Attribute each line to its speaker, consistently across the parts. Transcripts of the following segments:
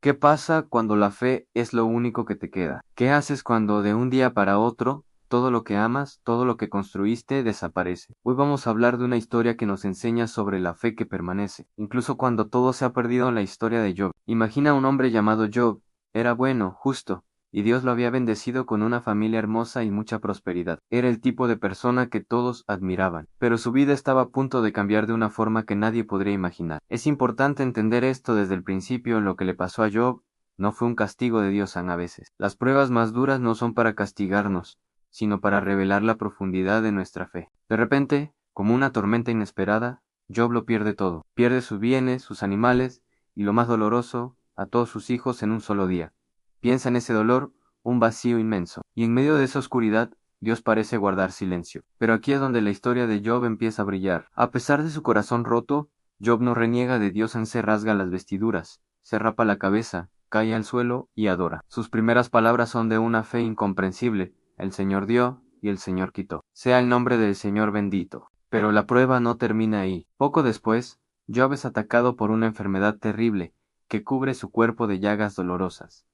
Speaker 1: ¿Qué pasa cuando la fe es lo único que te queda? ¿Qué haces cuando de un día para otro todo lo que amas, todo lo que construiste desaparece? Hoy vamos a hablar de una historia que nos enseña sobre la fe que permanece, incluso cuando todo se ha perdido en la historia de Job. Imagina a un hombre llamado Job. Era bueno, justo, y Dios lo había bendecido con una familia hermosa y mucha prosperidad. Era el tipo de persona que todos admiraban, pero su vida estaba a punto de cambiar de una forma que nadie podría imaginar. Es importante entender esto desde el principio. Lo que le pasó a Job no fue un castigo de Dios a veces. Las pruebas más duras no son para castigarnos, sino para revelar la profundidad de nuestra fe. De repente, como una tormenta inesperada, Job lo pierde todo. Pierde sus bienes, sus animales, y lo más doloroso, a todos sus hijos en un solo día. Piensa en ese dolor, un vacío inmenso, y en medio de esa oscuridad, Dios parece guardar silencio. Pero aquí es donde la historia de Job empieza a brillar. A pesar de su corazón roto, Job no reniega de Dios, se rasga las vestiduras, se rapa la cabeza, cae al suelo y adora. Sus primeras palabras son de una fe incomprensible: el Señor dio y el Señor quitó. Sea el nombre del Señor bendito. Pero la prueba no termina ahí. Poco después, Job es atacado por una enfermedad terrible que cubre su cuerpo de llagas dolorosas.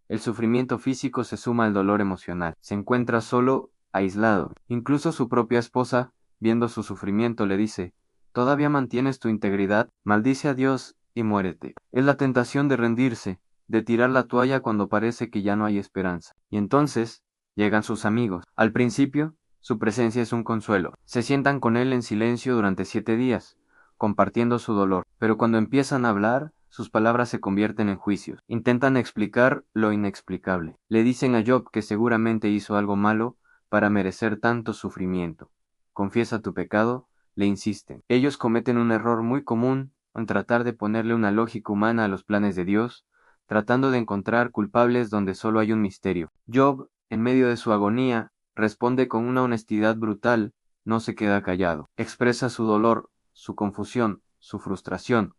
Speaker 1: El sufrimiento físico se suma al dolor emocional. Se encuentra solo, aislado. Incluso su propia esposa, viendo su sufrimiento, le dice: ¿todavía mantienes tu integridad? Maldice a Dios y muérete. Es la tentación de rendirse, de tirar la toalla cuando parece que ya no hay esperanza. Y entonces llegan sus amigos. Al principio, su presencia es un consuelo. Se sientan con él en silencio durante 7 días, compartiendo su dolor. Pero cuando empiezan a hablar, sus palabras se convierten en juicios. Intentan explicar lo inexplicable. Le dicen a Job que seguramente hizo algo malo para merecer tanto sufrimiento. Confiesa tu pecado, le insisten. Ellos cometen un error muy común en tratar de ponerle una lógica humana a los planes de Dios, tratando de encontrar culpables donde solo hay un misterio. Job, en medio de su agonía, responde con una honestidad brutal. No se queda callado. Expresa su dolor, su confusión, su frustración.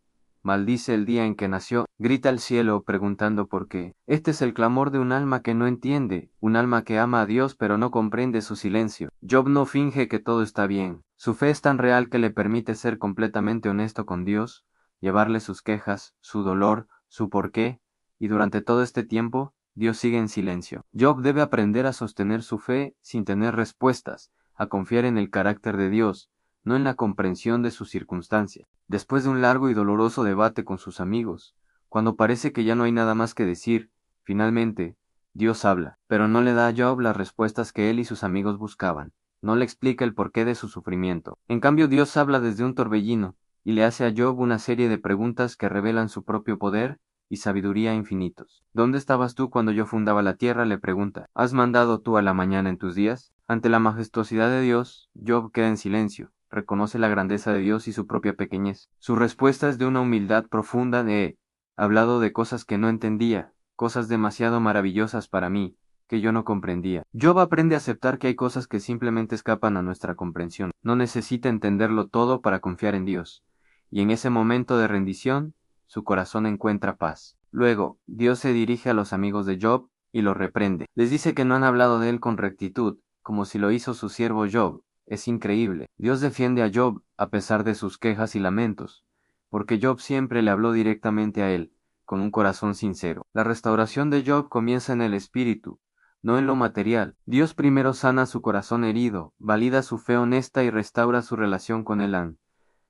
Speaker 1: Maldice el día en que nació, grita al cielo preguntando por qué. Este es el clamor de un alma que no entiende, un alma que ama a Dios pero no comprende su silencio. Job no finge que todo está bien. Su fe es tan real que le permite ser completamente honesto con Dios, llevarle sus quejas, su dolor, su porqué, y durante todo este tiempo, Dios sigue en silencio. Job debe aprender a sostener su fe sin tener respuestas, a confiar en el carácter de Dios, no en la comprensión de sus circunstancias. Después de un largo y doloroso debate con sus amigos, cuando parece que ya no hay nada más que decir, finalmente, Dios habla, pero no le da a Job las respuestas que él y sus amigos buscaban. No le explica el porqué de su sufrimiento. En cambio, Dios habla desde un torbellino y le hace a Job una serie de preguntas que revelan su propio poder y sabiduría infinitos. ¿Dónde estabas tú cuando yo fundaba la tierra?, le pregunta. ¿Has mandado tú a la mañana en tus días? Ante la majestuosidad de Dios, Job queda en silencio. Reconoce la grandeza de Dios y su propia pequeñez. Su respuesta es de una humildad profunda. De hablado de cosas que no entendía, cosas demasiado maravillosas para mí, que yo no comprendía. Job aprende a aceptar que hay cosas que simplemente escapan a nuestra comprensión. No necesita entenderlo todo para confiar en Dios. Y en ese momento de rendición, su corazón encuentra paz. Luego, Dios se dirige a los amigos de Job y los reprende. Les dice que no han hablado de él con rectitud, como si lo hizo su siervo Job. Es increíble. Dios defiende a Job a pesar de sus quejas y lamentos, porque Job siempre le habló directamente a él, con un corazón sincero. La restauración de Job comienza en el espíritu, no en lo material. Dios primero sana su corazón herido, valida su fe honesta y restaura su relación con Elán.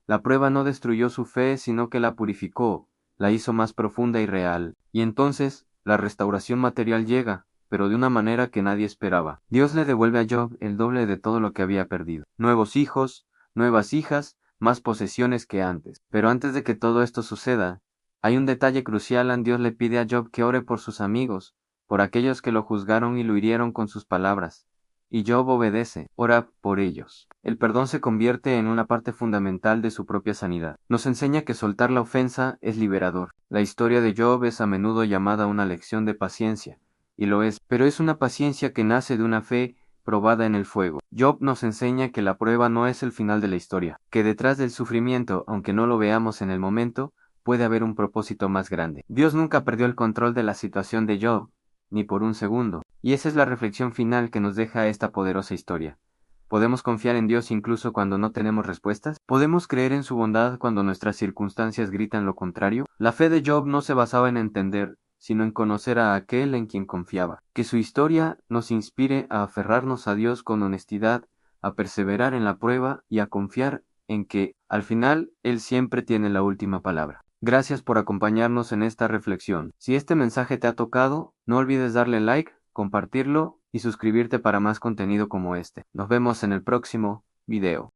Speaker 1: La prueba no destruyó su fe, sino que la purificó, la hizo más profunda y real. Y entonces, la restauración material llega, pero de una manera que nadie esperaba. Dios le devuelve a Job el doble de todo lo que había perdido. Nuevos hijos, nuevas hijas, más posesiones que antes. Pero antes de que todo esto suceda, hay un detalle crucial. Dios le pide a Job que ore por sus amigos, por aquellos que lo juzgaron y lo hirieron con sus palabras. Y Job obedece, ora por ellos. El perdón se convierte en una parte fundamental de su propia sanidad. Nos enseña que soltar la ofensa es liberador. La historia de Job es a menudo llamada una lección de paciencia, y lo es, pero es una paciencia que nace de una fe probada en el fuego. Job nos enseña que la prueba no es el final de la historia, que detrás del sufrimiento, aunque no lo veamos en el momento, puede haber un propósito más grande. Dios nunca perdió el control de la situación de Job, ni por un segundo. Y esa es la reflexión final que nos deja esta poderosa historia. ¿Podemos confiar en Dios incluso cuando no tenemos respuestas? ¿Podemos creer en su bondad cuando nuestras circunstancias gritan lo contrario? La fe de Job no se basaba en entender sino en conocer a aquel en quien confiaba. Que su historia nos inspire a aferrarnos a Dios con honestidad, a perseverar en la prueba y a confiar en que, al final, Él siempre tiene la última palabra. Gracias por acompañarnos en esta reflexión. Si este mensaje te ha tocado, no olvides darle like, compartirlo y suscribirte para más contenido como este. Nos vemos en el próximo video.